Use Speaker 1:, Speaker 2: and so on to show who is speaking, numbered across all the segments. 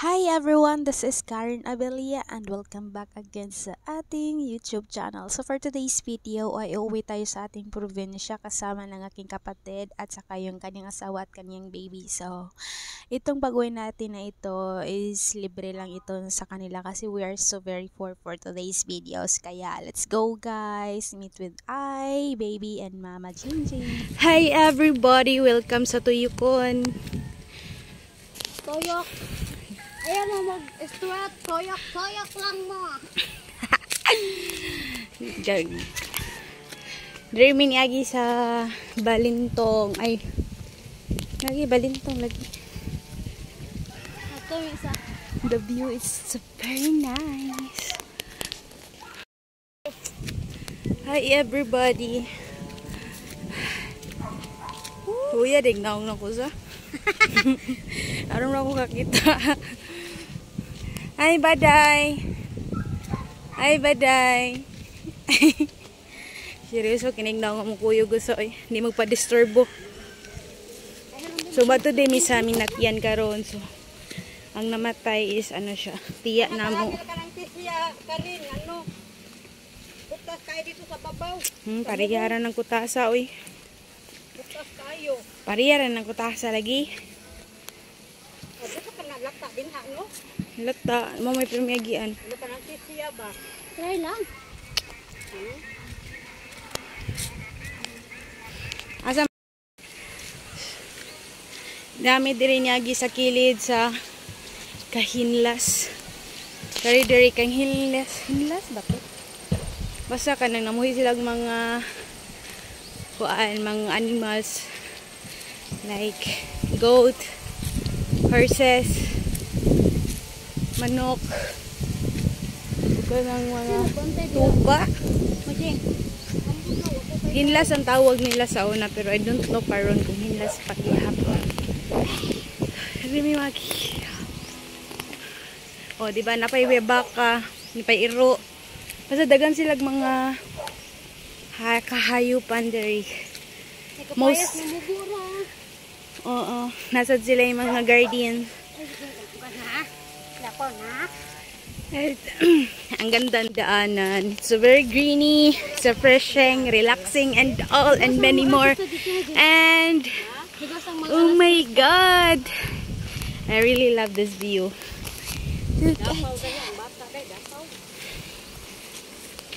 Speaker 1: Hi everyone, this is Karen Abelia and welcome back again sa ating YouTube channel. So for today's video ay uuwi tayo sa ating probinsya kasama ng aking kapatid at saka yung kanyang asawa at kanyang baby. So itong pag-uwi natin na ito is libre lang ito sa kanila kasi we are so very poor for today's videos. Kaya let's go guys, meet with I, baby and Mama Jinjin. Hi everybody, welcome sa Tuyukon.
Speaker 2: Toyok. Ayaw mo mag-strat. Toyok lang mo.
Speaker 1: Dreaming lagi sa Balintong. Ay, lagi Balintong lagi.
Speaker 2: Ito isa.
Speaker 1: The view is so very nice. Hi everybody. Kuya, dignaw na ko sa. Aron na ko kakita. Ay, baday. Ay, baday. Seryoso, kinignaw nga mo kuyo gusto. Hindi magpa-disturbo. So, bato din mi sa amin natyan karon. So, ang namatay is ano siya. Tiya na mo.
Speaker 2: Putas kayo dito sa babaw.
Speaker 1: Pariyaran ng kutasa, oy.
Speaker 2: Putas kayo.
Speaker 1: Pariyaran ng kutasa lagi.
Speaker 2: Dito ka naglakta din ha, no?
Speaker 1: Lata, mo may pimiyagian.
Speaker 2: Ano ka ng tisiya ba? Try lang.
Speaker 1: Asa dami diri niagi sa kilid sa kahinlas. Dari kang hinlas. Hinlas ba to? Basta ka nang namuhi sila mga mga animals like goat, horses, manok, ganang mga tupa. Hinlas ang tawag nila sa una pero I don't know karon kung hinlas pakihapon. Rimi maki. Oh, di ba napay baka, napay iro. Basta dagan sila mga kahayupan diri. Most oo, nasad sila yung mga guardian. Ang ganda ng daanan. It's so very greeny, so refreshing, relaxing, and all, and many more. And oh my God, I really love this view.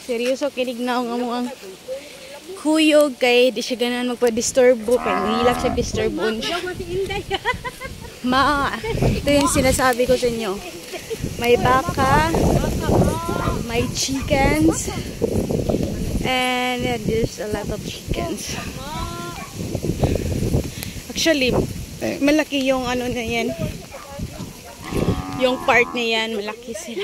Speaker 1: Seryoso, kinignaw nga mo ang kuyog kay di siya ganan magpa-disturbo kay mahilak siya disturbon siya. Ito yung sinasabi ko sa inyo. May baka, may chickens, and there's a lot of chickens. Actually, malaki yung ano na yan. Yung part na yan, malaki sila.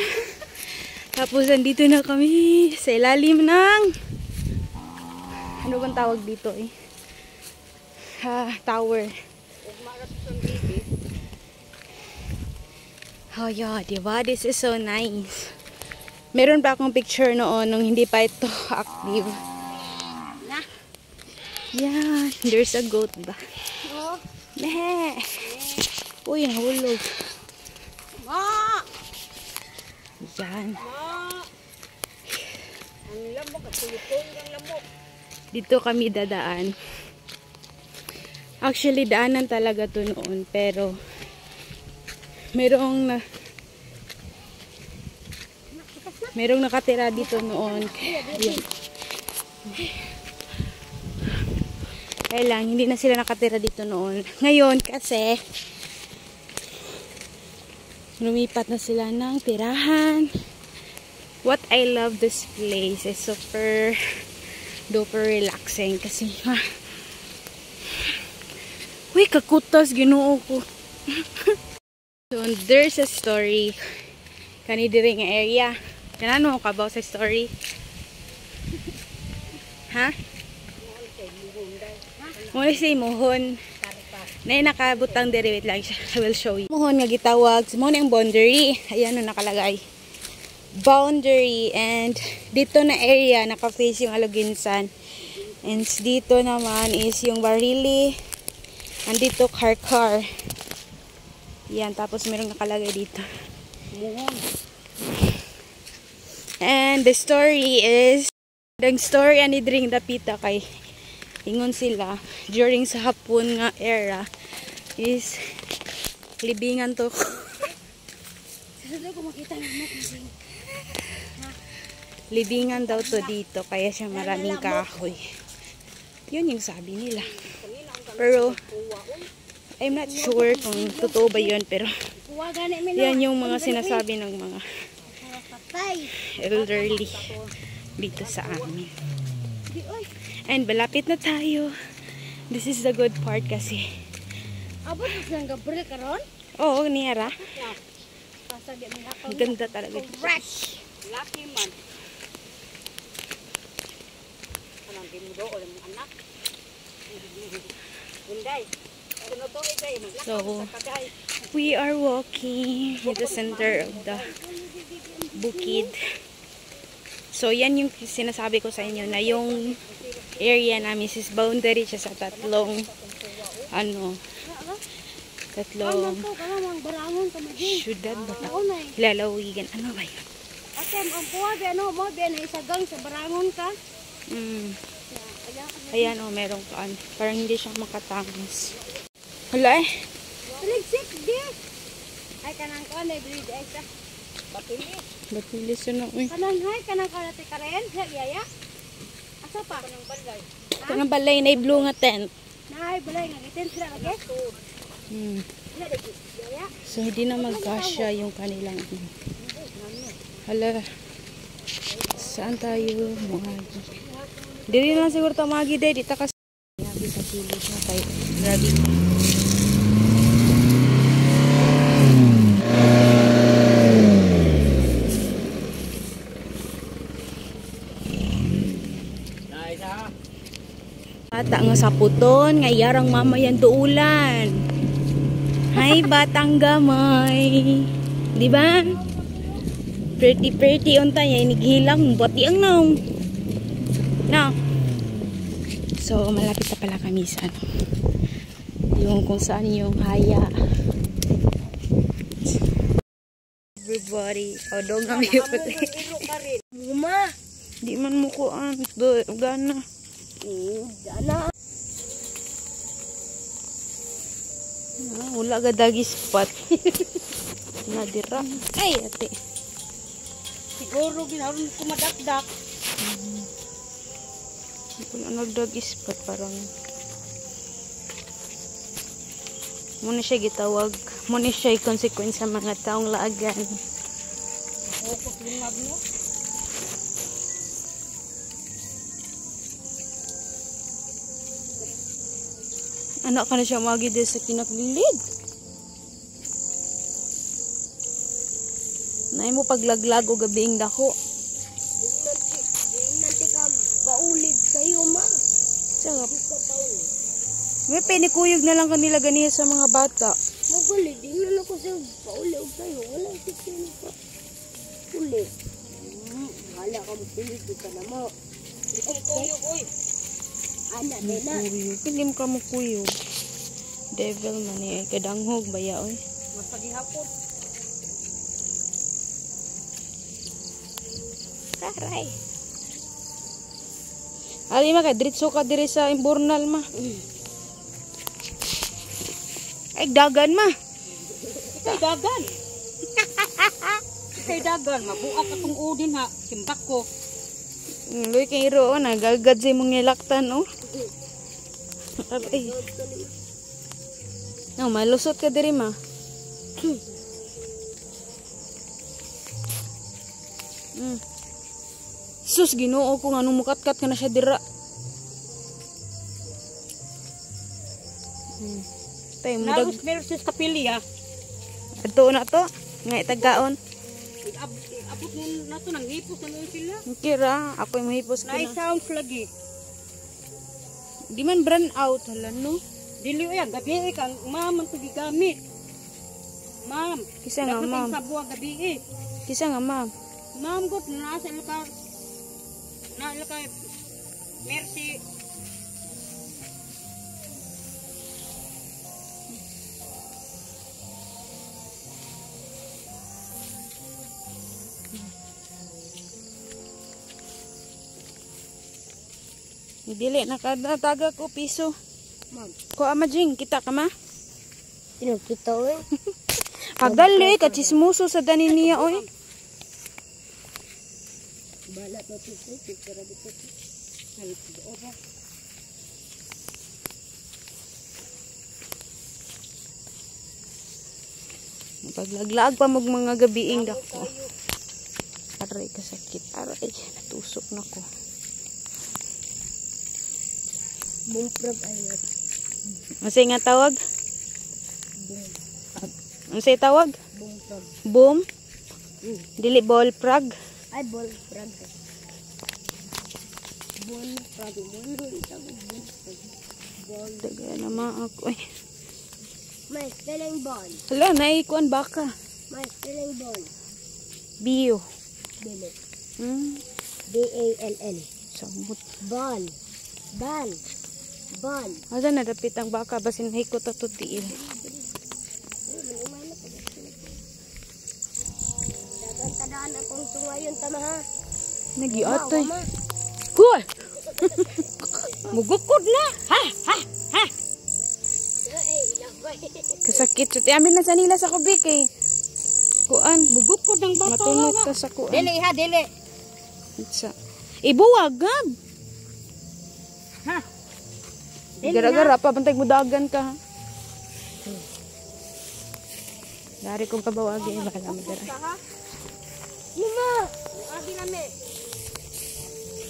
Speaker 1: Tapos, andito na kami sa ilalim ng ano bang tawag dito eh? Tower. Oh yeah, diba? This is so nice. Meron pa akong picture noon nung hindi pa ito active. Yeah, there's a goat ba? Nehe. Uy, nahulog. Yan.
Speaker 2: Ang lamok at tulipon ng lamok.
Speaker 1: Dito kami dadaan. Actually, daanan talaga to noon. Pero, merong nakatira dito noon. Yan. Kaya lang, hindi na sila nakatira dito noon. Ngayon, kasi, lumipat na sila ng tirahan. What I love this place is super relaxing kasi uy, kakutas ginoo ko. So there's a story kani diri nga area. Kanano ka ba sa story? Ha? Muna say mohon. Nay nakabutang diri, wait lang, I will show you. Mohon nga gitawag mo na ang boundary. Ayan no nakalagay. Boundary, and dito na area naka-face yung Aluginsan, and dito naman is yung Barili, and dito Karkar. Yan, tapos merong nakalagay dito.
Speaker 2: Muhon.
Speaker 1: And the story is, the story ani dring dapita kay ingon sila during sa hapon nga era is libingan to.
Speaker 2: Sino ko makita mo kasi.
Speaker 1: Libingan daw to dito kaya siya maraming kahoy. Yun yung sabi nila. Pero I'm not sure kung totoo ba yun, pero yan yung mga sinasabi ng mga elderly dito sa amin. And malapit na tayo. This is the good part kasi.
Speaker 2: Abot ng Gabriel karon?
Speaker 1: Oo, niyara.
Speaker 2: Pasag yan nila.
Speaker 1: Ang ganda talaga.
Speaker 2: Fresh. Lucky man. Kanang timudo o ng anak. Hinday.
Speaker 1: So, we are walking in the center of the bukid. So, yan yung sinasabi ko sa inyo na yung area namin is boundary siya sa tatlong syudad ba ta? Lalawigan. Ano ba yun?
Speaker 2: Ate, ang puwa, mo, isagang sa barangon ka.
Speaker 1: Ayan o, merong kaan. Parang hindi siya makatangos. Hala eh.
Speaker 2: Taligsik, di. Ay, kanang ko, na-breed ay sa batili.
Speaker 1: Batili sunod eh.
Speaker 2: Kanang hay, kanang karate ka rin, sa yaya. Asa pa? Kanang balay.
Speaker 1: Kanang balay na i-blue nga tent.
Speaker 2: Naay, balay nga, itin sila lagi.
Speaker 1: So, hindi na magkasya yung kanilang hala. Saan tayo? Muhagi. Dili na siguro ito magi day. Dito kasi nabi sa kilid na tayo. Grabe. Bata nga sa puton. Nga yarang mamayan duulan. Hay batang gamay. Diba? Pretty unta niya. Inighilang. Bati ang naong. No. So, malapit na pala kami sa yung kung saan yung haya. Everybody. O, doon kami yung puti.
Speaker 2: Muma.
Speaker 1: Di man mo kuan. Gana.
Speaker 2: Gana.
Speaker 1: Wala ga dagi spot. Nadira. Ay, ate.
Speaker 2: Siguro ginaron ko madakdak.
Speaker 1: Kung nagdagi spot parang muna siya gitawag. Muna siya i-consequence sa mga taong laagan.
Speaker 2: Ako lingab no.
Speaker 1: Anak ka na siya magi din sa kinaklilid. Naay mo paglaglag o gabing dako.
Speaker 2: Nanti ka paulid kayo ma.
Speaker 1: Sarap. May pinikuyog na lang kanila ganiya sa mga bata.
Speaker 2: Magulit, di na ako sa paulid kayo. Wala sino pa. Ulit. Wala ka magpilig ka na mo. Kuyog, oy. Ana, nena.
Speaker 1: Hindi mo ka mo kuyog. Devil man eh. Kadanghog baya oy.
Speaker 2: Mas pagihapon.
Speaker 1: Taray. Ali ma kay diretso ka diri sa imbornal ma. Ay dagan ma.
Speaker 2: Kay dagan. Kay dagan, mabuak atong udin ha. Simbak ko.
Speaker 1: Loy kay iro na gagad sa imong nilaktan oh. Aray. No, malusot ka diri ma. Sus Ginoo ko nganong mukatkat ka na siya dira. Tay mo dag
Speaker 2: meron sis kapili ha.
Speaker 1: adto na to nga itagaon.
Speaker 2: Abot mo na to nang hipos na sila.
Speaker 1: Kira ako yung mahipos ko
Speaker 2: Nice
Speaker 1: na.
Speaker 2: sounds lagi.
Speaker 1: Di man brand out hala no.
Speaker 2: Dili yan, gabi kang ma'am ang gigamit. Ma'am,
Speaker 1: Kisa nga ma'am.
Speaker 2: Sa buwag gabi
Speaker 1: Kisa nga ma'am.
Speaker 2: Ma'am gud nasa lugar. Na lugar. Mercy.
Speaker 1: Dili nakataga ko piso.
Speaker 2: Ma'am.
Speaker 1: Ko amajing kita ka ma?
Speaker 2: Tinukita eh.
Speaker 1: Agali ka chismoso sa danin niya oy.
Speaker 2: Balat na piso. Pipira dito. Halit doon ba?
Speaker 1: Paglaglag pa mag mga gabiing dako. Aray ka sakit. Aray, natusok na ko.
Speaker 2: Bumprag ayat.
Speaker 1: Masay nga tawag? Masay tawag?
Speaker 2: Bumprag.
Speaker 1: Boom? Dili ball prag?
Speaker 2: Ay, ball frog. Ball frog. Ball.
Speaker 1: Daga naman ako. Ay.
Speaker 2: May spelling ball.
Speaker 1: Hala, naikuan baka.
Speaker 2: May spelling ball.
Speaker 1: Bio.
Speaker 2: Bili.
Speaker 1: Hmm?
Speaker 2: B-A-L-L.
Speaker 1: Samot.
Speaker 2: Ball. Ball. Ball.
Speaker 1: Asa na dapit ang baka basin hikot at tiil.
Speaker 2: Dagan tadaan akong tungayon tama ha.
Speaker 1: Nagiatoy. Cool. Mugukod na. Ha, ha, ha. Kasakit sa amin na sa nila sa kubik eh. Kuan,
Speaker 2: Bugukod ng bata.
Speaker 1: matunog ta sa kuan.
Speaker 2: Dili ha, dili.
Speaker 1: Sa ibuwag gab.
Speaker 2: Ha.
Speaker 1: Gara-gara pa bantay mo dagan ka ha. Dari kong kabawagi bala mo dira.
Speaker 2: Luma. Agi nami.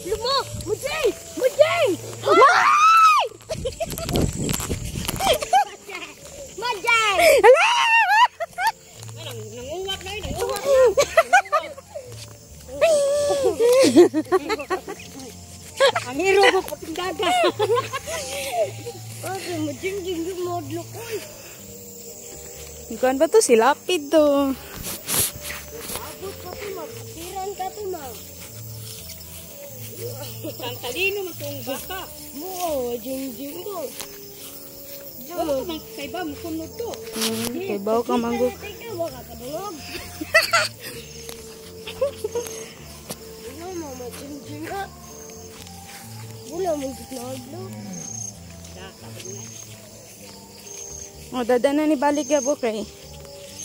Speaker 2: Luma. Mujay. Mujay. Mujay.
Speaker 1: Hala!
Speaker 2: Nanguwak na yun. Nanguwak. Ang hero mo pating daga. Okay, majing-jing yung modlo ko.
Speaker 1: Kuan ba to si lapid to?
Speaker 2: Abot ka to, mag. Tiran ka to, mag.
Speaker 3: Ang talino mo itong baka.
Speaker 2: Oo, jing-jing ko.
Speaker 3: Wala ko mang kaiba mo kunod to.
Speaker 1: Kay baw ka mangguk.
Speaker 2: Teka, wala ka dulog. Wala mo, majing-jing ka. Wala mo gitnodlo.
Speaker 1: O dada na ni balik ya po kay.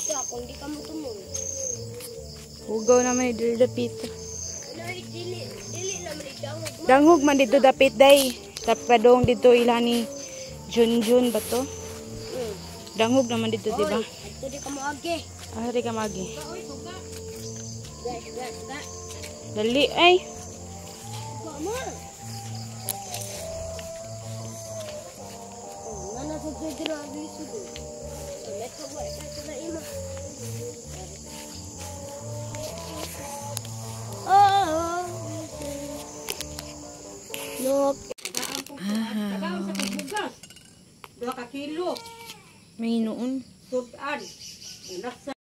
Speaker 2: Kaya kung di ka mo tumong.
Speaker 1: Hugaw naman ni dili dapit.
Speaker 2: Dili naman ikaw.
Speaker 1: Danghog man dito dapit day. Tapadong dito ilani Junjun ba to? Danghog naman dito di ba?
Speaker 2: Ito di ka mo agi.
Speaker 1: Ari ka magi.
Speaker 2: Gas.
Speaker 1: Dali ay.
Speaker 2: Mama. Nana sa dito na abiso ko. Ito ba ito na ima. Oh. Look.
Speaker 3: Tagaon sa pagbugas. 2 ka kilo.
Speaker 1: May noon.
Speaker 3: Sudan. Nasa